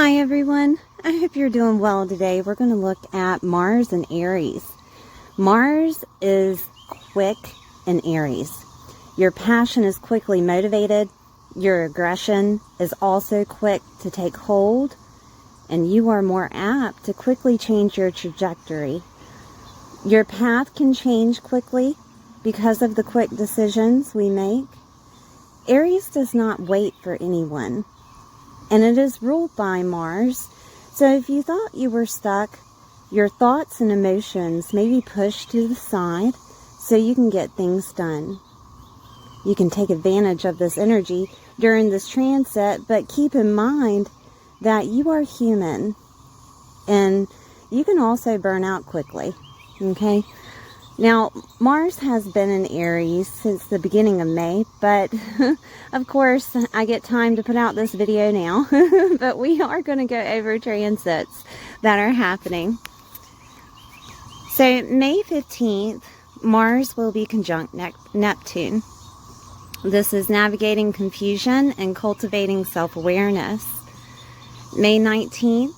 Hi everyone, I hope you're doing well today. We're going to look at Mars and Aries. Mars is quick in Aries. Your passion is quickly motivated. Your aggression is also quick to take hold. And you are more apt to quickly change your trajectory. Your path can change quickly because of the quick decisions we make. Aries does not wait for anyone. And it is ruled by Mars. So if you thought you were stuck, your thoughts and emotions may be pushed to the side so you can get things done. You can take advantage of this energy during this transit, but keep in mind that you are human and you can also burn out quickly. Okay? Now, Mars has been in Aries since the beginning of May, but of course, I get time to put out this video now, but we are going to go over transits that are happening. So, May 15th, Mars will be conjunct Neptune. This is navigating confusion and cultivating self-awareness. May 19th,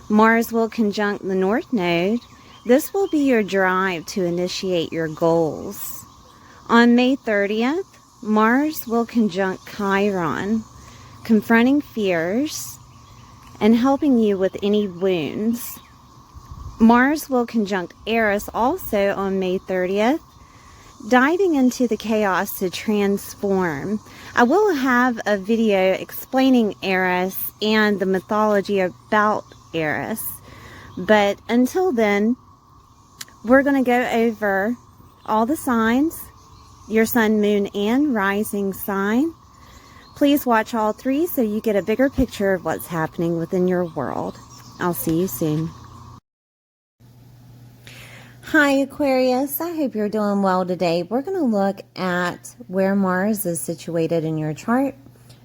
Mars will conjunct the North Node. This will be your drive to initiate your goals. On May 30th, Mars will conjunct Chiron, confronting fears and helping you with any wounds. Mars will conjunct Aries also on May 30th, diving into the chaos to transform. I will have a video explaining Aries and the mythology about Aries, but until then, we're going to go over all the signs, your sun, moon, and rising sign. Please watch all three so you get a bigger picture of what's happening within your world. I'll see you soon. Hi Aquarius, I hope you're doing well today. We're going to look at where Mars is situated in your chart.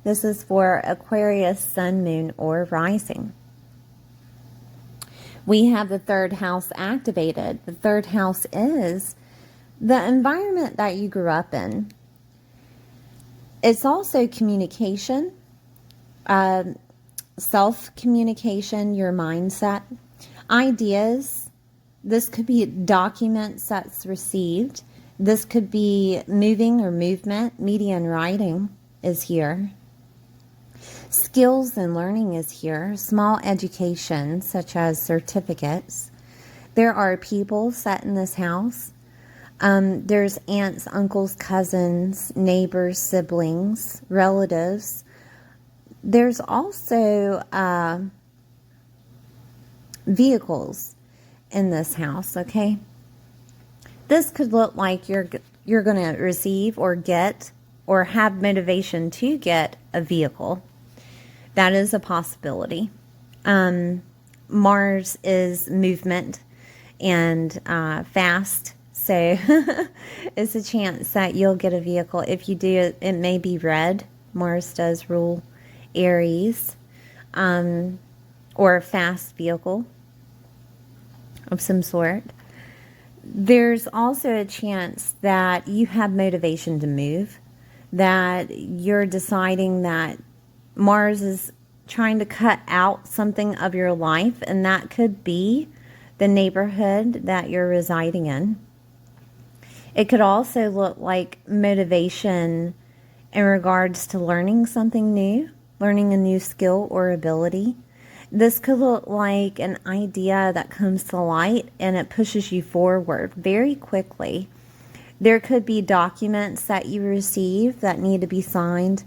This is for Aquarius, sun, moon, or rising. We have the third house activated. The third house is the environment that you grew up in. It's also communication, self-communication, your mindset, ideas. This could be documents that's received. This could be moving or movement. Media and writing is here. Skills and learning is here. Small education, such as certificates. There are people set in this house. There's aunts, uncles, cousins, neighbors, siblings, relatives. There's also vehicles in this house, okay? This could look like you're going to receive or get or have motivation to get a vehicle. That is a possibility. Mars is movement and fast, so it's a chance that you'll get a vehicle. If you do, it may be red. Mars does rule Aries, or a fast vehicle of some sort. There's also a chance that you have motivation to move, that you're deciding that Mars is trying to cut out something of your life, and that could be the neighborhood that you're residing in. It could also look like motivation in regards to learning something new, learning a new skill or ability. This could look like an idea that comes to light and it pushes you forward very quickly. There could be documents that you receive that need to be signed.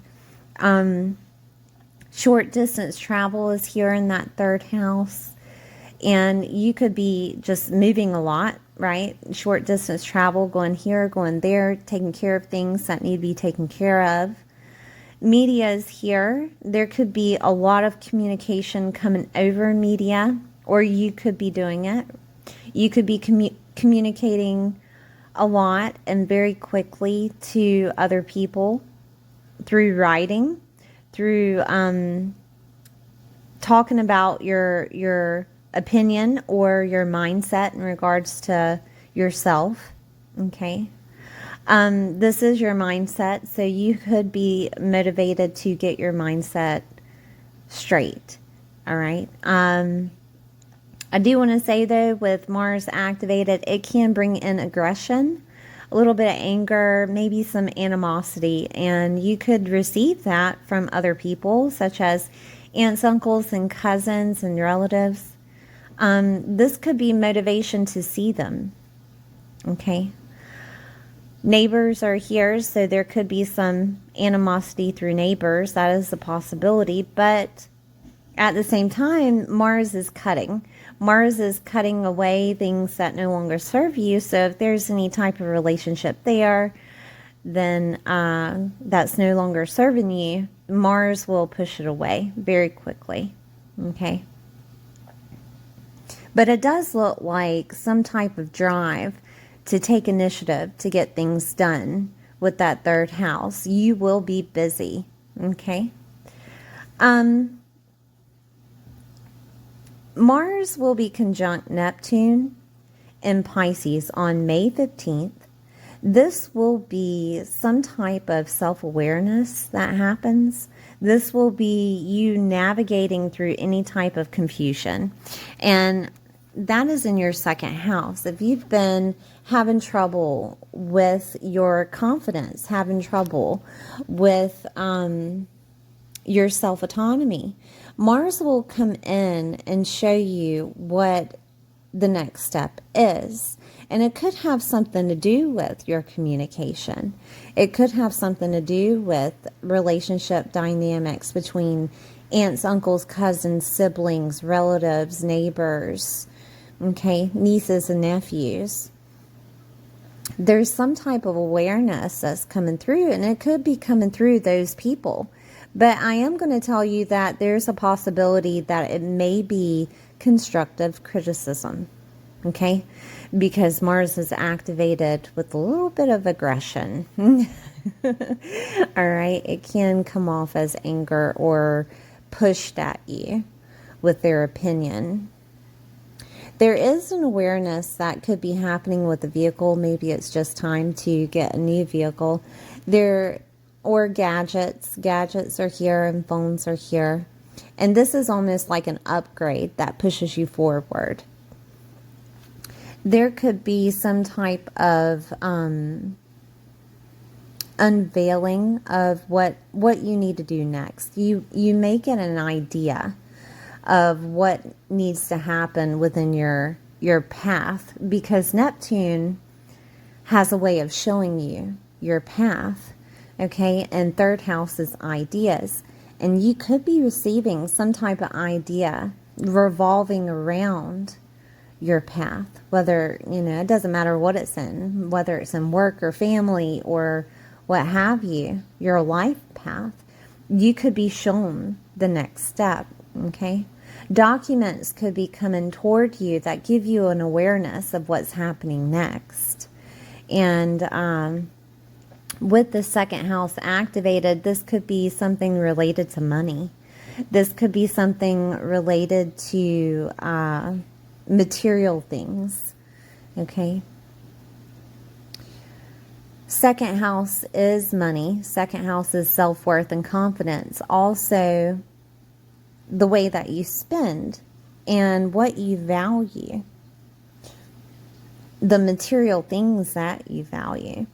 Short distance travel is here in that third house. And you could be just moving a lot, right? Short distance travel, going here, going there, taking care of things that need to be taken care of. Media is here. There could be a lot of communication coming over media, or you could be doing it. You could be communicating a lot and very quickly to other people through writing, through talking about your opinion or your mindset in regards to yourself. Okay. This is your mindset, so you could be motivated to get your mindset straight, All right. I do want to say, though, with Mars activated, it can bring in aggression, a little bit of anger, maybe some animosity, and you could receive that from other people, such as aunts, uncles, and cousins and relatives. This could be motivation to see them. Okay. Neighbors are here, so there could be some animosity through neighbors. That is a possibility, but at the same time, Mars is cutting. Mars is cutting away things that no longer serve you. So if there's any type of relationship there, then that's no longer serving you, Mars will push it away very quickly. Okay. But it does look like some type of drive to take initiative to get things done with that third house. You will be busy. Okay. Mars will be conjunct Neptune in Pisces on May 15th. This will be some type of self-awareness that happens. This will be you navigating through any type of confusion. And that is in your second house. If you've been having trouble with your confidence, having trouble with your self-autonomy, Mars will come in and show you what the next step is. And it could have something to do with your communication. It could have something to do with relationship dynamics between aunts, uncles, cousins, siblings, relatives, neighbors, okay, nieces and nephews. There's some type of awareness that's coming through, and it could be coming through those people. But I am going to tell you that there's a possibility that it may be constructive criticism, okay? Because Mars is activated with a little bit of aggression. All right? It can come off as anger or pushed at you with their opinion. There is an awareness that could be happening with the vehicle. Maybe it's just time to get a new vehicle. Or gadgets. Gadgets are here and phones are here. And this is almost like an upgrade that pushes you forward. There could be some type of unveiling of what you need to do next. You may get an idea of what needs to happen within your path, because Neptune has a way of showing you your path. Okay, and third house is ideas. And you could be receiving some type of idea revolving around your path. Whether, it doesn't matter what it's in, whether it's in work or family or what have you, your life path. You could be shown the next step, okay? Documents could be coming toward you that give you an awareness of what's happening next. And, with the second house activated, this could be something related to money. This could be something related to material things. Okay. Second house is money. Second house is self-worth and confidence. Also, the way that you spend and what you value. The material things that you value.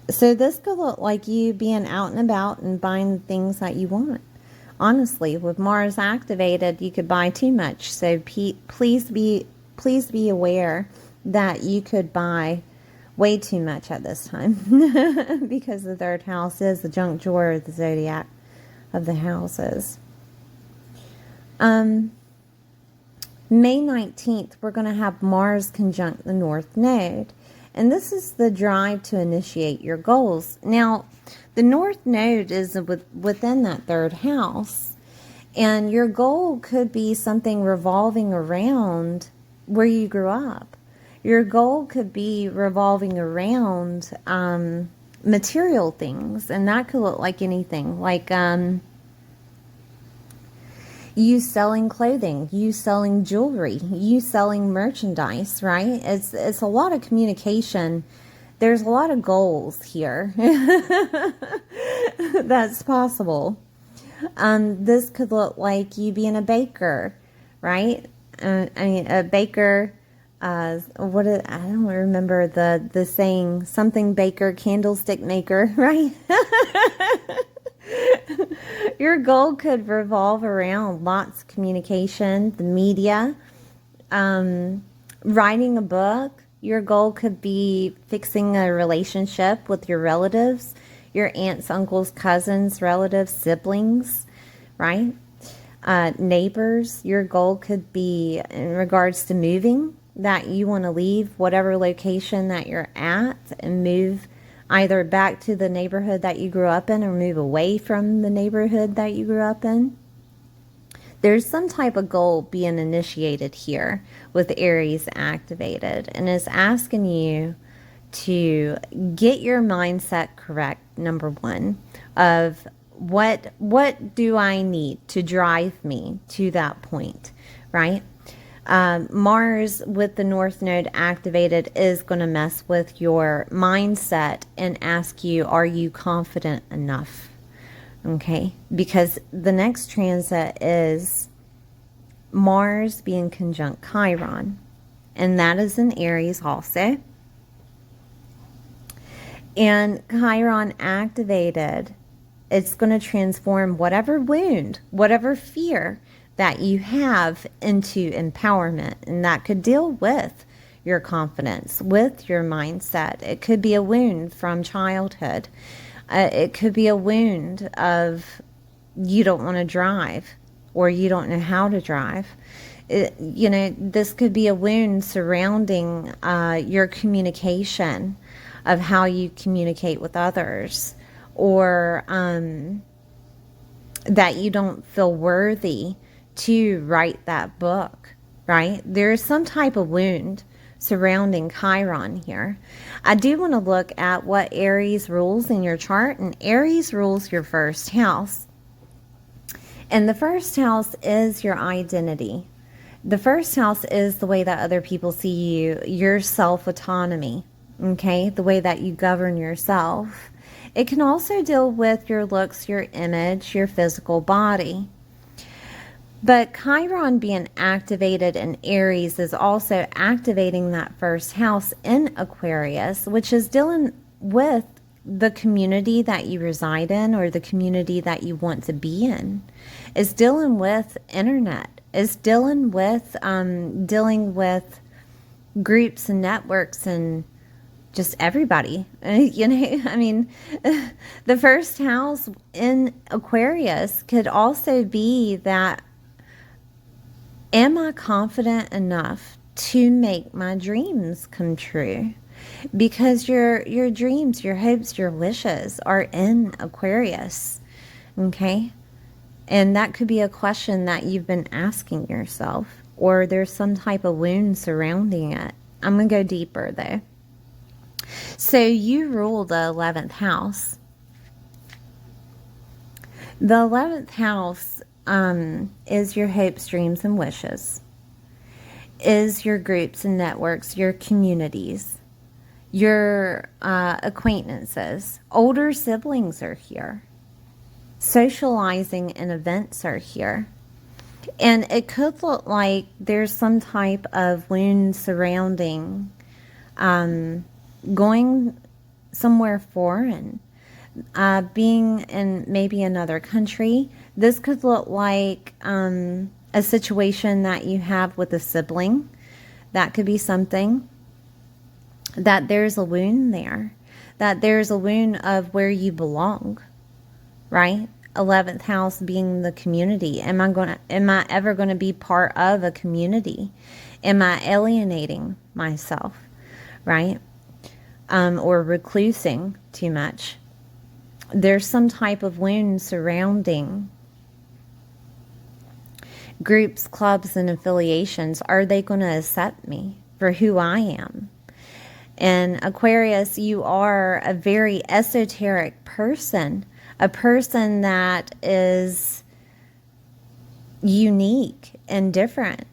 So this could look like you being out and about and buying things that you want. Honestly, with Mars activated, you could buy too much. So please be aware that you could buy way too much at this time because the third house is the junk drawer of the zodiac of the houses. May 19th, we're going to have Mars conjunct the North Node. And this is the drive to initiate your goals. Now, the North Node is within that third house. And your goal could be something revolving around where you grew up. Your goal could be revolving around material things. And that could look like anything. Like you selling clothing, you selling jewelry, you selling merchandise, right? It's a lot of communication. There's a lot of goals here. That's possible. This could look like you being a baker, right? A baker, I don't remember the saying, something baker, candlestick maker, right? Your goal could revolve around lots of communication, the media, writing a book. Your goal could be fixing a relationship with your relatives, your aunts, uncles, cousins, relatives, siblings, right? Neighbors. Your goal could be in regards to moving, that you want to leave whatever location that you're at and move either back to the neighborhood that you grew up in or move away from the neighborhood that you grew up in. There's some type of goal being initiated here with Aries activated, and it's asking you to get your mindset correct, number one, of what do I need to drive me to that point, right? Mars with the North Node activated is going to mess with your mindset and ask you, are you confident enough? Okay, because the next transit is Mars being conjunct Chiron, and that is in Aries also. And Chiron activated, it's going to transform whatever wound, whatever fear that you have into empowerment, and that could deal with your confidence, with your mindset. It could be a wound from childhood. It could be a wound of you don't want to drive or you don't know how to drive. This could be a wound surrounding your communication, of how you communicate with others, or that you don't feel worthy to write that book, right? There's some type of wound surrounding Chiron here. I do want to look at what Aries rules in your chart, and Aries rules your first house. And the first house is your identity. The first house is the way that other people see you, your self-autonomy, okay? The way that you govern yourself. It can also deal with your looks, your image, your physical body. But Chiron being activated in Aries is also activating that first house in Aquarius, which is dealing with the community that you reside in or the community that you want to be in. It's dealing with internet. It's dealing with groups and networks and just everybody. The first house in Aquarius could also be that, am I confident enough to make my dreams come true? Because your dreams, your hopes, your wishes are in Aquarius, okay? And that could be a question that you've been asking yourself, or there's some type of wound surrounding it. I'm going to go deeper, though. So you rule the 11th house. The 11th house is your hopes, dreams, and wishes, is your groups and networks, your communities, your acquaintances. Older siblings are here. Socializing and events are here. And it could look like there's some type of wound surrounding going somewhere foreign, being in maybe another country. This could look like a situation that you have with a sibling. That could be something. That there's a wound there. That there's a wound of where you belong, right? 11th house being the community. Am I ever going to be part of a community? Am I alienating myself, right? Or reclusing too much? There's some type of wound surrounding groups, clubs, and affiliations. Are they going to accept me for who I am? And Aquarius, you are a very esoteric person, a person that is unique and different.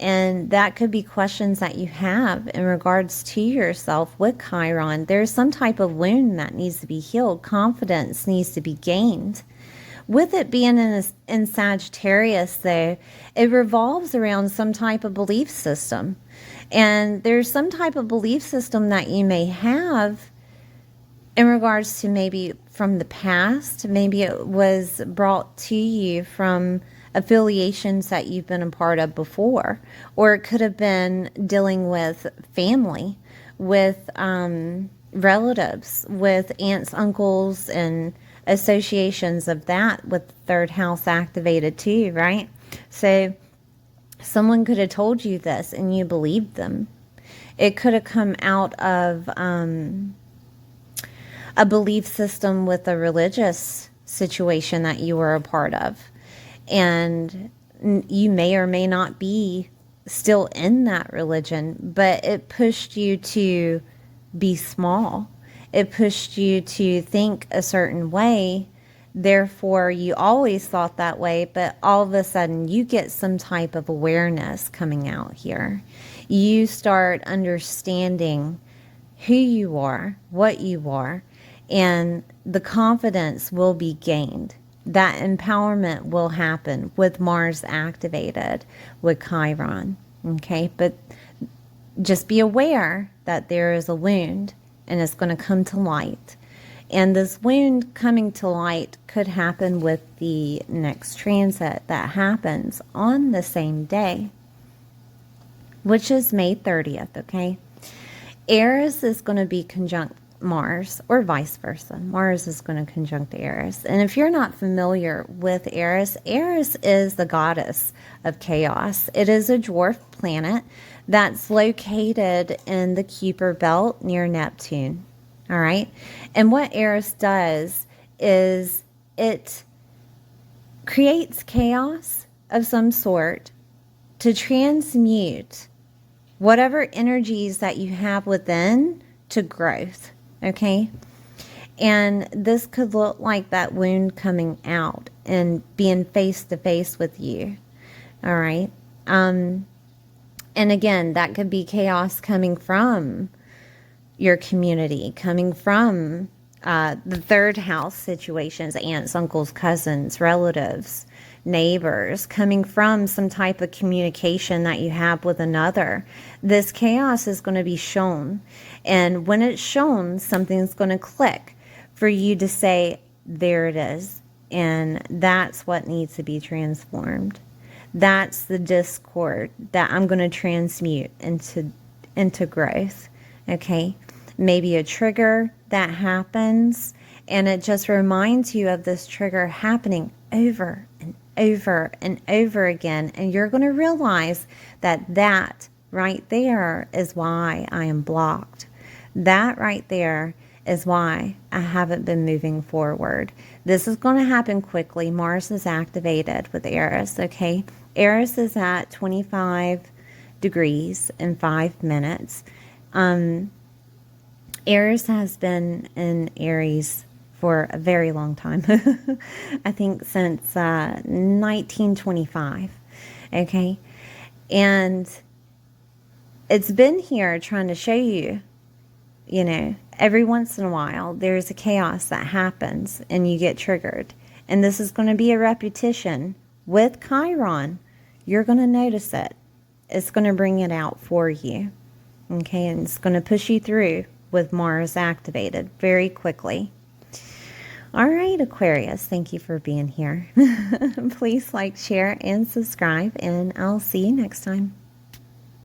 And that could be questions that you have in regards to yourself with Chiron. There's some type of wound that needs to be healed. Confidence needs to be gained With it being in Sagittarius, though, it revolves around some type of belief system. And there's some type of belief system that you may have in regards to maybe from the past. Maybe it was brought to you from affiliations that you've been a part of before. Or it could have been dealing with family, with relatives, with aunts, uncles, and associations of that, with the third house activated too, right? So someone could have told you this and you believed them. It could have come out of a belief system with a religious situation that you were a part of. And you may or may not be still in that religion, but it pushed you to be small. It pushed you to think a certain way. Therefore, you always thought that way, but all of a sudden you get some type of awareness coming out here. You start understanding who you are, what you are, and the confidence will be gained. That empowerment will happen with Mars activated with Chiron. Okay, but just be aware that there is a wound and it's going to come to light. And this wound coming to light could happen with the next transit that happens on the same day, which is May 30th, okay? Aries is going to be conjunct Mars, or vice versa. Mars is going to conjunct Aries. And if you're not familiar with Aries, Aries is the goddess of chaos. It is a dwarf planet that's located in the Kuiper belt near Neptune. All right. And what Aries does is it creates chaos of some sort to transmute whatever energies that you have within to growth. Okay. And this could look like that wound coming out and being face to face with you. All right. And again, that could be chaos coming from your community, coming from the third house situations, aunts, uncles, cousins, relatives, neighbors, coming from some type of communication that you have with another. This chaos is going to be shown. And when it's shown, something's going to click for you to say, there it is. And that's what needs to be transformed. That's the discord that I'm going to transmute into growth. Okay. Maybe a trigger that happens, and it just reminds you of this trigger happening over and over and over again. And you're going to realize that right there is why I am blocked. That right there is why I haven't been moving forward. This is going to happen quickly. Mars is activated with Aries, okay? Aries is at 25 degrees in 5 minutes. Aries has been in Aries for a very long time. I think since 1925, okay? And it's been here trying to show you, every once in a while, there's a chaos that happens and you get triggered. And this is going to be a repetition with Chiron. You're going to notice it. It's going to bring it out for you. Okay, and it's going to push you through with Mars activated very quickly. All right, Aquarius, thank you for being here. Please like, share, and subscribe, and I'll see you next time.